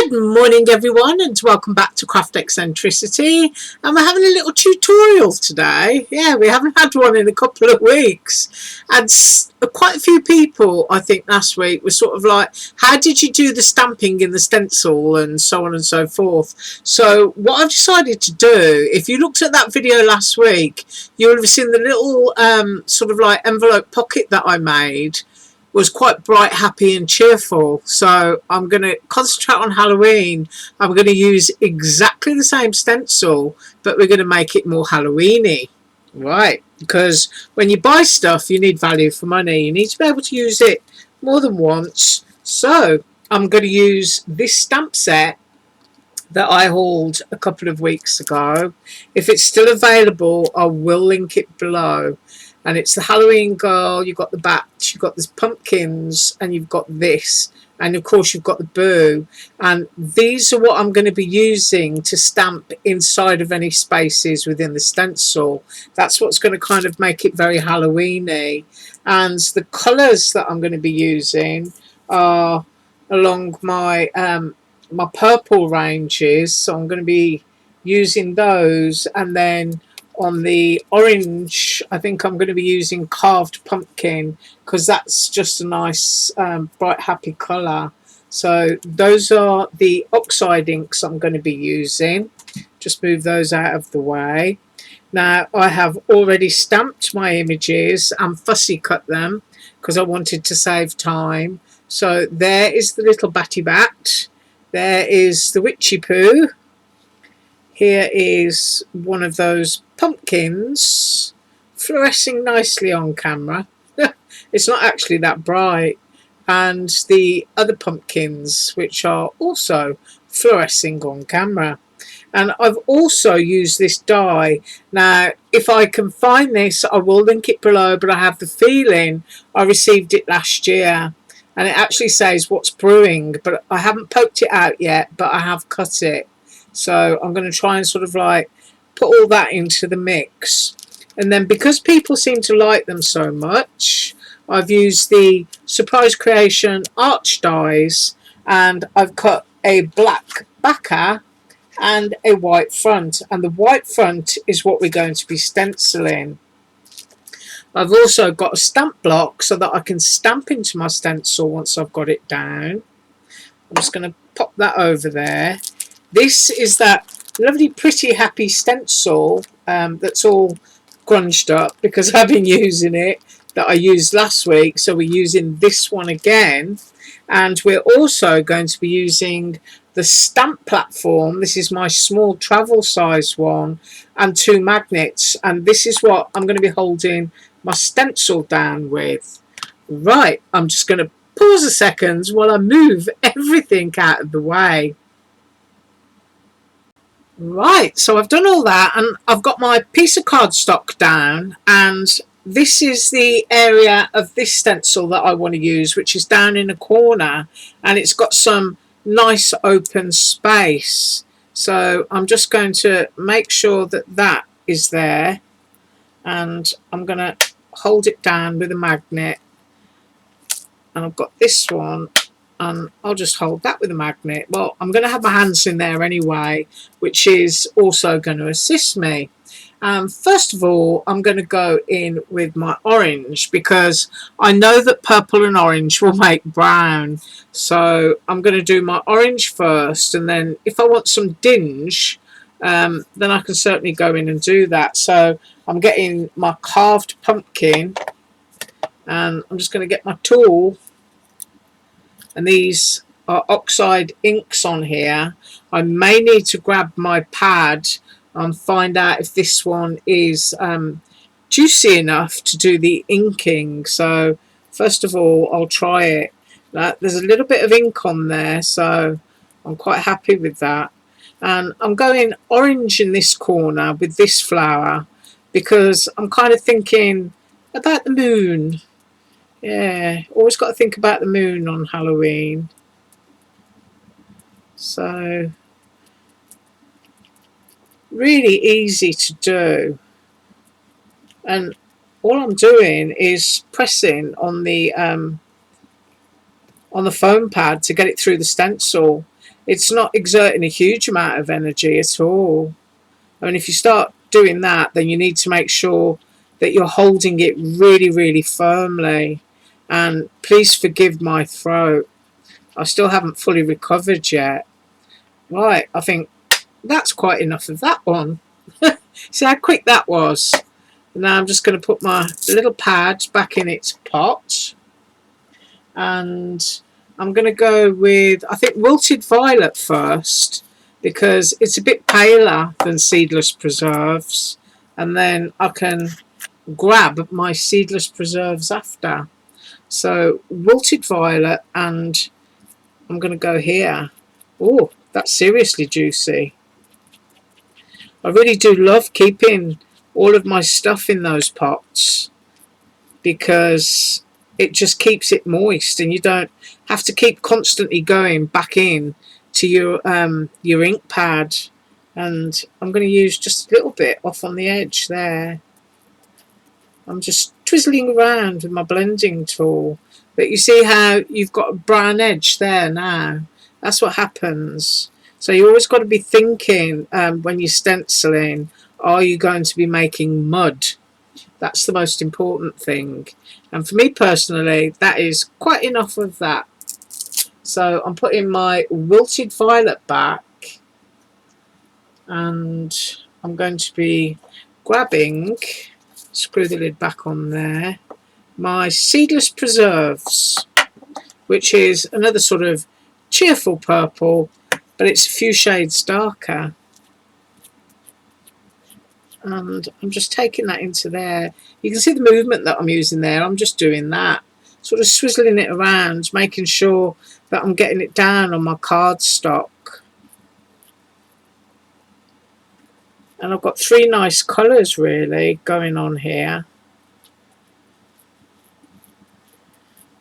Good morning everyone, and welcome back to Craft Eccentricity. And we're having a little tutorial today. Yeah, we haven't had one in a couple of weeks, and quite a few people I think last week were sort of like, how did you do the stamping in the stencil and so on and so forth. So what I've decided to do, if you looked at that video last week, you would have seen the little sort of like envelope pocket that I made was quite bright, happy and cheerful. So I'm going to concentrate on Halloween. I'm going to use exactly the same stencil, but we're going to make it more Halloweeny. Right, because when you buy stuff, you need value for money. You need to be able to use it more than once. So I'm going to use this stamp set that I hauled a couple of weeks ago. If it's still available, I will link it below. And it's the Halloween girl, you've got the bat, you've got the pumpkins, and you've got this. And of course you've got the boo. And these are what I'm going to be using to stamp inside of any spaces within the stencil. That's what's going to kind of make it very Halloweeny. And the colours that I'm going to be using are along my my purple ranges. So I'm going to be using those, and then on the orange, I think I'm going to be using carved pumpkin, because that's just a nice bright happy colour. So those are the oxide inks I'm going to be using. Just move those out of the way. Now I have already stamped my images and fussy cut them because I wanted to save time. So there is the little batty bat. There is the witchy poo. Here is one of those pumpkins fluorescing nicely on camera. It's not actually that bright. And the other pumpkins, which are also fluorescing on camera. And I've also used this die. Now, if I can find this, I will link it below, but I have the feeling I received it last year. And it actually says what's brewing, but I haven't poked it out yet, but I have cut it. So I'm going to try and sort of like put all that into the mix. And then because people seem to like them so much, I've used the Surprise Creation arch dies, and I've cut a black backer and a white front. And the white front is what we're going to be stenciling. I've also got a stamp block so that I can stamp into my stencil once I've got it down. I'm just going to pop that over there. This is that lovely, pretty, happy stencil that's all grunged up because I've been using it, that I used last week. So we're using this one again. And we're also going to be using the stamp platform. This is my small travel size one, and 2 magnets. And this is what I'm going to be holding my stencil down with. Right, I'm just going to pause a second while I move everything out of the way. Right, so I've done all that, and I've got my piece of cardstock down, and this is the area of this stencil that I want to use, which is down in a corner, and it's got some nice open space. So I'm just going to make sure that that is there, and I'm going to hold it down with a magnet. And I've got this one, and I'll just hold that with a magnet. Well, I'm going to have my hands in there anyway, which is also going to assist me. First of all, I'm going to go in with my orange, because I know that purple and orange will make brown. So I'm going to do my orange first, and then if I want some dinge, then I can certainly go in and do that. So I'm getting my carved pumpkin, and I'm just going to get my tool. And these are oxide inks on here. I may need to grab my pad and find out if this one is juicy enough to do the inking. So first of all, I'll try it. There's a little bit of ink on there, so I'm quite happy with that. And I'm going orange in this corner with this flower, because I'm kind of thinking about the moon. Yeah, always got to think about the moon on Halloween. So really easy to do, and all I'm doing is pressing on the foam pad to get it through the stencil. It's not exerting a huge amount of energy at all. I mean, if you start doing that, then you need to make sure that you're holding it really, really firmly. And please forgive my throat. I still haven't fully recovered yet. Right, I think that's quite enough of that one. See how quick that was? Now I'm just going to put my little pad back in its pot. And I'm going to go with, I think, wilted violet first, because it's a bit paler than seedless preserves. And then I can grab my seedless preserves after. So wilted violet, and I'm going to go here. Oh, that's seriously juicy. I really do love keeping all of my stuff in those pots, because it just keeps it moist, and you don't have to keep constantly going back in to your ink pad. And I'm going to use just a little bit off on the edge there. I'm just twizzling around with my blending tool, but you see how you've got a brown edge there now? That's what happens. So you always got to be thinking when you're stenciling, are you going to be making mud? That's the most important thing. And for me personally, that is quite enough of that. So I'm putting my wilted violet back, and I'm going to be grabbing, screw the lid back on there, my seedless preserves, which is another sort of cheerful purple, but it's a few shades darker. And I'm just taking that into there. You can see the movement that I'm using there. I'm just doing that, sort of swizzling it around, making sure that I'm getting it down on my cardstock. And I've got three nice colours really going on here.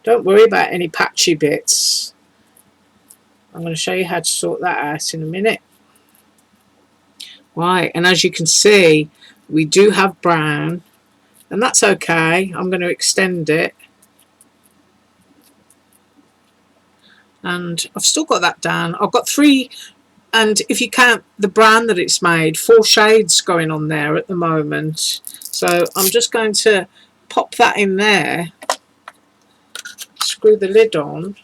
Don't worry about any patchy bits. I'm going to show you how to sort that out in a minute. Right, and as you can see, we do have brown, and that's okay. I'm going to extend it. And I've still got that down. I've got three, and if you count the brown that it's made, 4 shades going on there at the moment. So I'm just going to pop that in there, screw the lid on.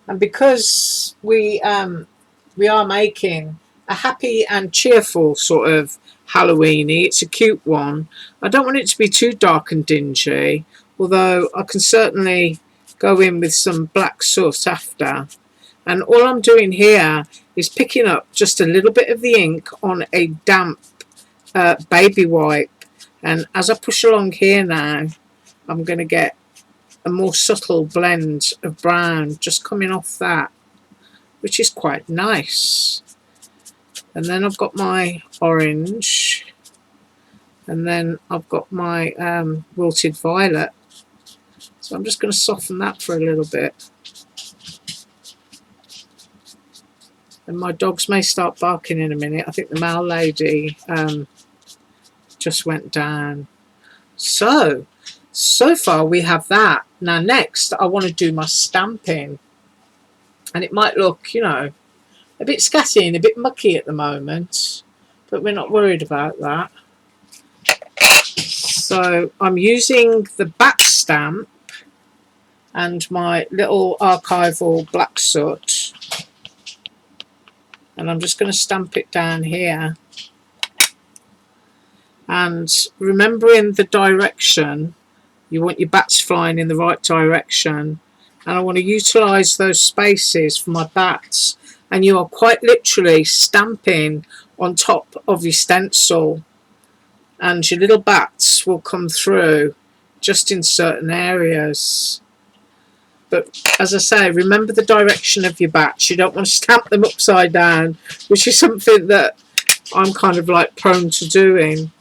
And because we are making a happy and cheerful sort of Halloweeny, it's a cute one. I don't want it to be too dark and dingy, although I can certainly go in with some black soot after. And all I'm doing here is picking up just a little bit of the ink on a damp baby wipe. And as I push along here now, I'm going to get a more subtle blend of brown just coming off that, which is quite nice. And then I've got my orange, and then I've got my wilted violet. So I'm just going to soften that for a little bit. And my dogs may start barking in a minute. I think the mail lady just went down. So far we have that. Now next I want to do my stamping. And it might look, you know, a bit scatty and a bit mucky at the moment, but we're not worried about that. So I'm using the back stamp and my little archival black soot, and I'm just going to stamp it down here. And remembering the direction, you want your bats flying in the right direction, and I want to utilise those spaces for my bats. And you are quite literally stamping on top of your stencil, and your little bats will come through just in certain areas. But as I say, remember the direction of your bats. You don't want to stamp them upside down, which is something that I'm kind of like prone to doing.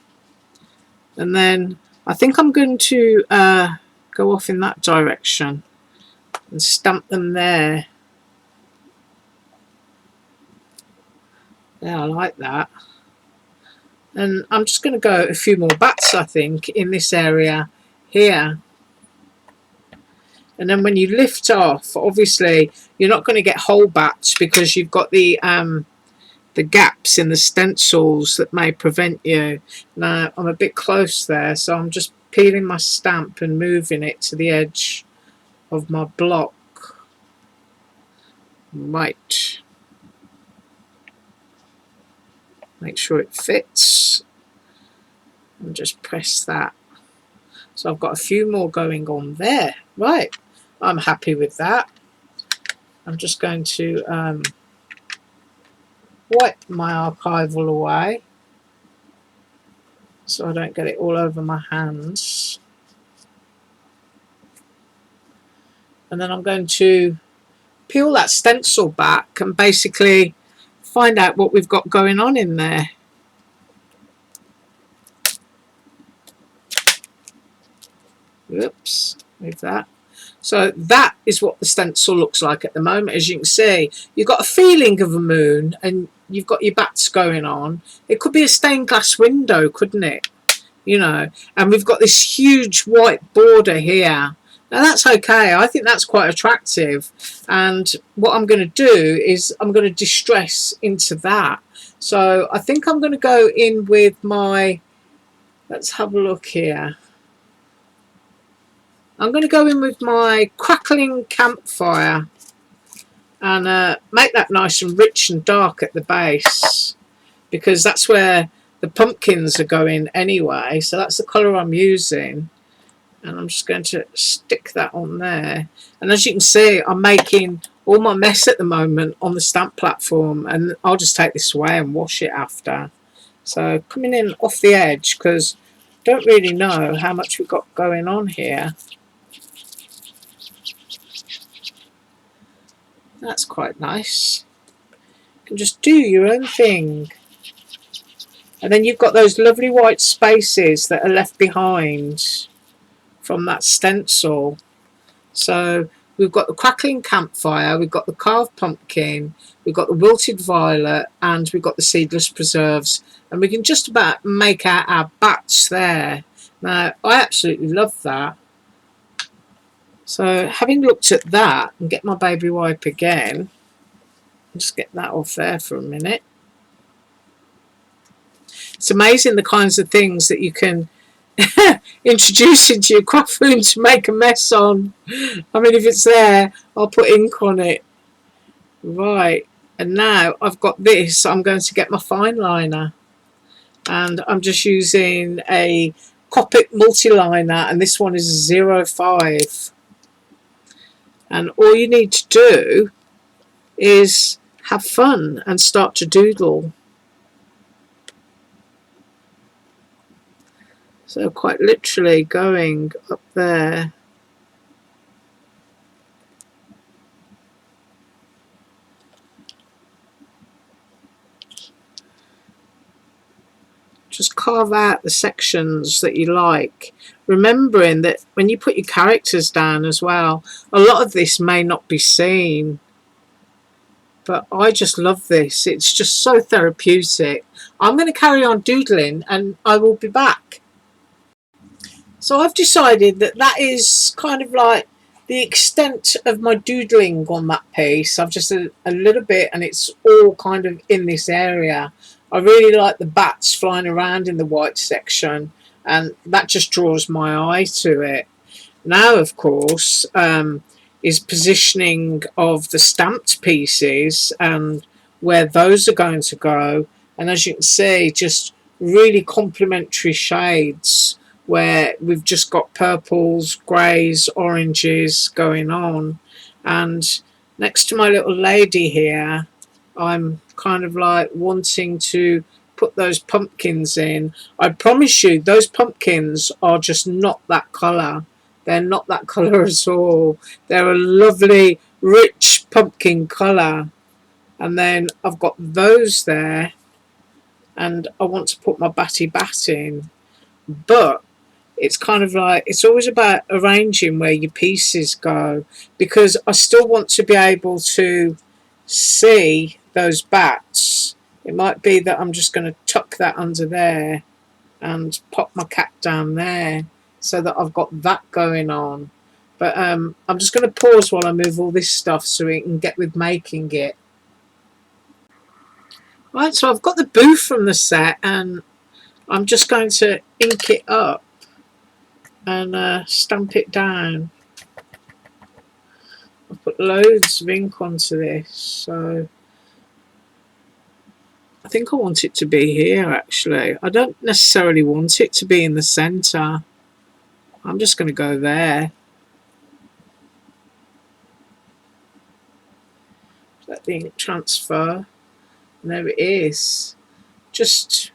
And then I think I'm going to go off in that direction and stamp them there. Yeah, I like that. And I'm just going to go a few more bats, I think, in this area here. And then when you lift off, obviously you're not going to get whole bats because you've got the gaps in the stencils that may prevent you. Now I'm a bit close there, so I'm just peeling my stamp and moving it to the edge of my block. Right. Make sure it fits. And just press that. So I've got a few more going on there. Right. I'm happy with that. I'm just going to wipe my archival away so I don't get it all over my hands. And then I'm going to peel that stencil back and basically find out what we've got going on in there. Oops, move that. So that is what the stencil looks like at the moment. As you can see, you've got a feeling of a moon and you've got your bats going on. It could be a stained glass window, couldn't it? You know, and we've got this huge white border here. Now that's okay. I think that's quite attractive. And what I'm going to do is I'm going to distress into that. So I think I'm going to go in with my, let's have a look here. I'm going to go in with my crackling campfire and make that nice and rich and dark at the base, because that's where the pumpkins are going anyway. So that's the colour I'm using, and I'm just going to stick that on there. And as you can see, I'm making all my mess at the moment on the stamp platform, and I'll just take this away and wash it after. So coming in off the edge, because I don't really know how much we've got going on here. That's quite nice. You can just do your own thing. And then you've got those lovely white spaces that are left behind from that stencil. So we've got the crackling campfire, we've got the carved pumpkin, we've got the wilted violet, and we've got the seedless preserves. And we can just about make out our bats there. Now, I absolutely love that. So having looked at that, and get my baby wipe again, just get that off there for a minute. It's amazing the kinds of things that you can introduce into your craft room to make a mess on. I mean, if it's there, I'll put ink on it. Right, and now I've got this, I'm going to get my fine liner. And I'm just using a Copic multi-liner, and this one is 05. And all you need to do is have fun and start to doodle. So quite literally going up there. Just carve out the sections that you like, remembering that when you put your characters down as well, a lot of this may not be seen, but I just love this. It's just so therapeutic. I'm going to carry on doodling and I will be back. So I've decided that that is kind of like the extent of my doodling on that piece. I've just a little bit, and it's all kind of in this area. I really like the bats flying around in the white section, and that just draws my eye to it. Now, of course, is positioning of the stamped pieces and where those are going to go. And as you can see, just really complementary shades where we've just got purples, greys, oranges going on. And next to my little lady here, I'm kind of like wanting to put those pumpkins in. I promise you, those pumpkins are just not that colour. They're not that colour at all. They're a lovely, rich pumpkin colour. And then I've got those there, and I want to put my batty bat in. But it's kind of like, it's always about arranging where your pieces go, because I still want to be able to see those bats. It might be that I'm just going to tuck that under there and pop my cat down there so that I've got that going on. But I'm just going to pause while I move all this stuff so we can get with making it. Right, so I've got the booth from the set, and I'm just going to ink it up and stamp it down. I've put loads of ink onto this, so I think I want it to be here actually. I don't necessarily want it to be in the centre. I'm just going to go there. Let the ink transfer. And there it is. Just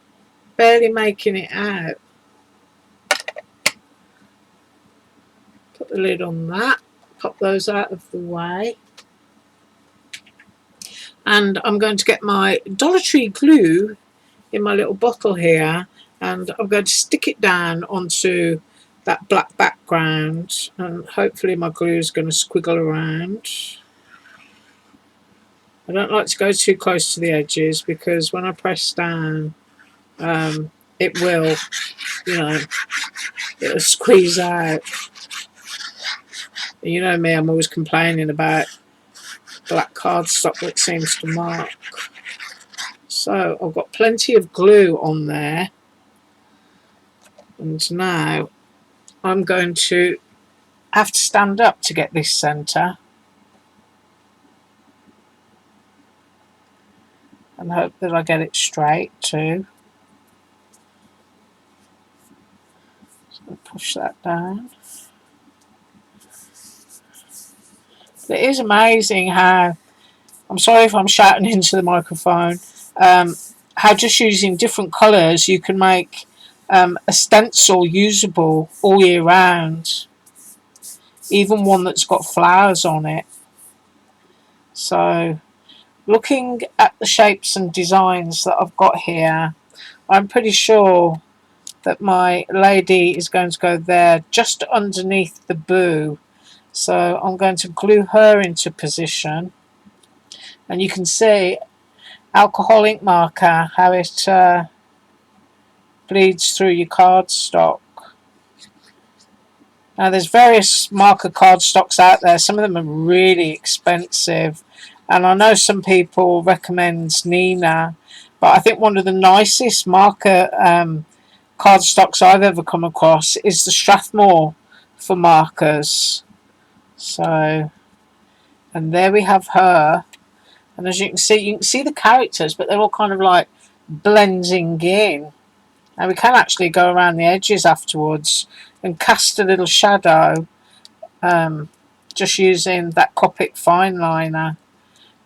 barely making it out. Put the lid on that. Pop those out of the way. And I'm going to get my Dollar Tree glue in my little bottle here, and I'm going to stick it down onto that black background, and hopefully my glue is going to squiggle around. I don't like to go too close to the edges because when I press down it will, you know, it'll squeeze out. You know me, I'm always complaining about black cardstock that seems to mark. So I've got plenty of glue on there, and now I'm going to have to stand up to get this centre and hope that I get it straight too. So push that down. It is amazing how, I'm sorry if I'm shouting into the microphone, how just using different colours you can make a stencil usable all year round, even one that's got flowers on it. So looking at the shapes and designs that I've got here, I'm pretty sure that my lady is going to go there just underneath the boo. So I'm going to glue her into position, and you can see alcohol ink marker, how it bleeds through your cardstock. Now there's various marker cardstocks out there. Some of them are really expensive, and I know some people recommend Nina, but I think one of the nicest marker cardstocks I've ever come across is the Strathmore for markers. So, and there we have her, and as you can see the characters, but they're all kind of like blending in. Now we can actually go around the edges afterwards and cast a little shadow just using that Copic fine liner,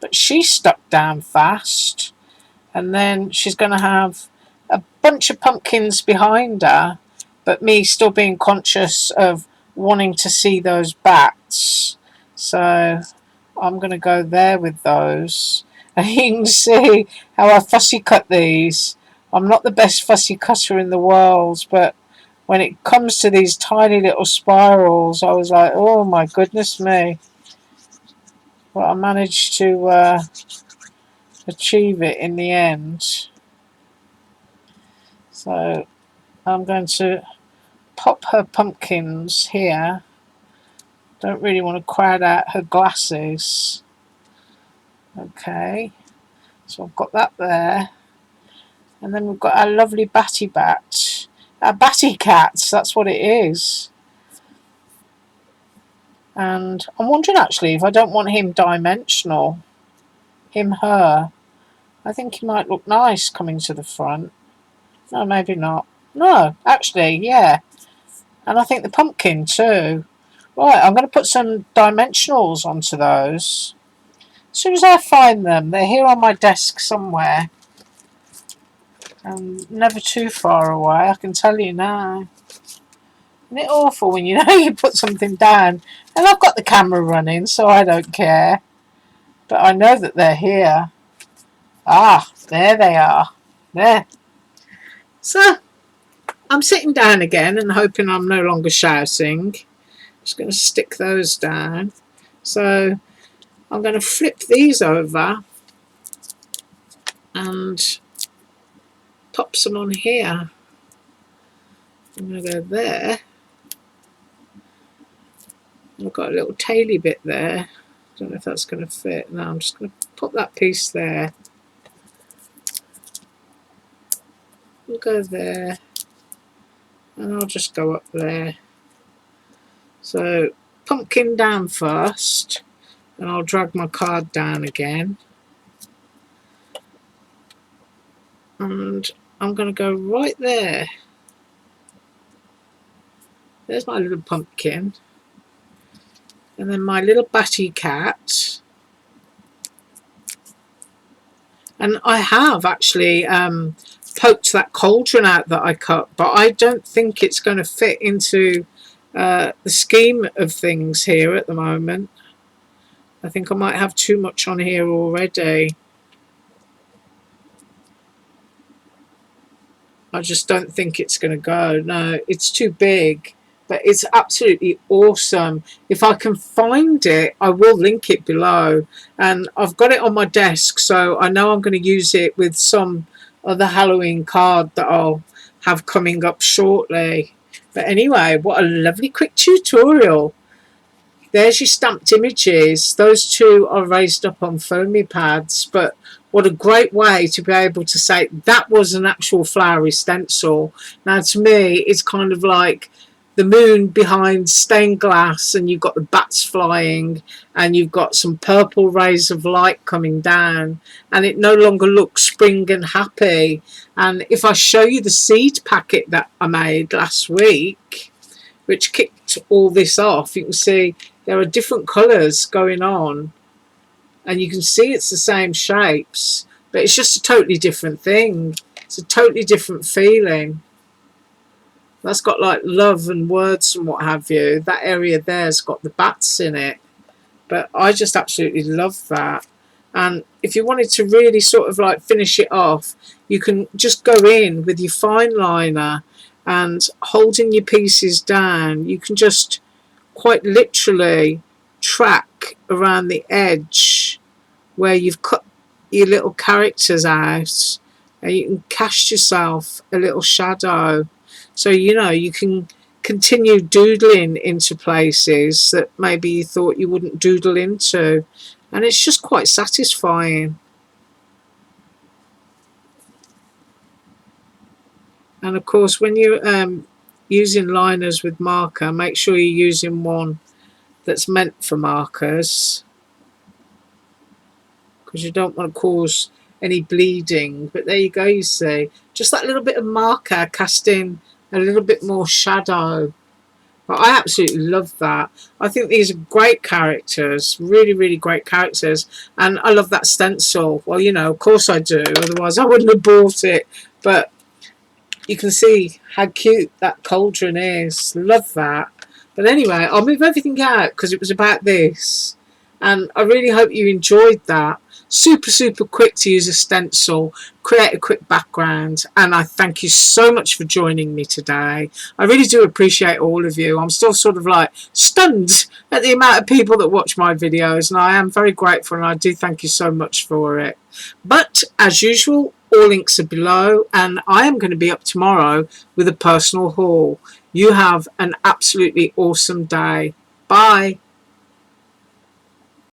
but she's stuck down fast, and then she's going to have a bunch of pumpkins behind her, but me still being conscious of wanting to see those bats, so I'm going to go there with those. And you can see how I fussy cut these. I'm not the best fussy cutter in the world, but when it comes to these tiny little spirals, I was like, oh my goodness me. But I managed to achieve it in the end. So I'm going to pop her pumpkins here. Don't really want to crowd out her glasses. Okay, so I've got that there. And then we've got our lovely Batty Bat. Our Batty Cats, that's what it is. And I'm wondering actually if I don't want him dimensional. Him, her. I think he might look nice coming to the front. No, maybe not. No, actually, yeah. And I think the pumpkin too. Right, I'm going to put some dimensionals onto those. As soon as I find them, they're here on my desk somewhere. Never too far away, I can tell you now. Isn't it awful when you know you put something down? And I've got the camera running, so I don't care. But I know that they're here. Ah, there they are. There. So, I'm sitting down again and hoping I'm no longer shouting. Just going to stick those down. So, I'm going to flip these over and pop some on here. I'm going to go there. I've got a little taily bit there. Don't know if that's going to fit. Now I'm just going to put that piece there. We'll go there, and I'll just go up there. So pumpkin down first, and I'll drag my card down again. And I'm going to go right there. There's my little pumpkin. And then my little batty cat. And I have actually poked that cauldron out that I cut, but I don't think it's going to fit into the scheme of things here at the moment. I think I might have too much on here already. I just don't think it's going to go. No, it's too big. But it's absolutely awesome. If I can find it, I will link it below. And I've got it on my desk, so I know I'm going to use it with some other Halloween card that I'll have coming up shortly. But anyway, what a lovely quick tutorial. There's your stamped images. Those two are raised up on foamy pads, but what a great way to be able to say that was an actual flowery stencil. Now to me, it's kind of like the moon behind stained glass, and you've got the bats flying, and you've got some purple rays of light coming down, and it no longer looks spring and happy. And if I show you the seed packet that I made last week, which kicked all this off, you can see there are different colours going on, and you can see it's the same shapes, but it's just a totally different thing. It's a totally different feeling. That's got like love and words and what have you. That area there's got the bats in it. But I just absolutely love that. And if you wanted to really sort of like finish it off, you can just go in with your fine liner and holding your pieces down, you can just quite literally track around the edge where you've cut your little characters out, and you can cast yourself a little shadow. So, you know, you can continue doodling into places that maybe you thought you wouldn't doodle into. And it's just quite satisfying. And of course, when you're using liners with marker, make sure you're using one that's meant for markers, because you don't want to cause any bleeding. But there you go, you see. Just that little bit of marker casting a little bit more shadow. But I absolutely love that. I think these are great characters, really, really great characters. And I love that stencil. Well, you know, of course I do. Otherwise I wouldn't have bought it. But you can see how cute that cauldron is. Love that. But anyway, I'll move everything out because it was about this. And I really hope you enjoyed that. Super, super quick to use a stencil, create a quick background, and I thank you so much for joining me today. I really do appreciate all of you. I'm still sort of like stunned at the amount of people that watch my videos, and I am very grateful, and I do thank you so much for it. But as usual, all links are below, and I am going to be up tomorrow with a personal haul. You have an absolutely awesome day. Bye.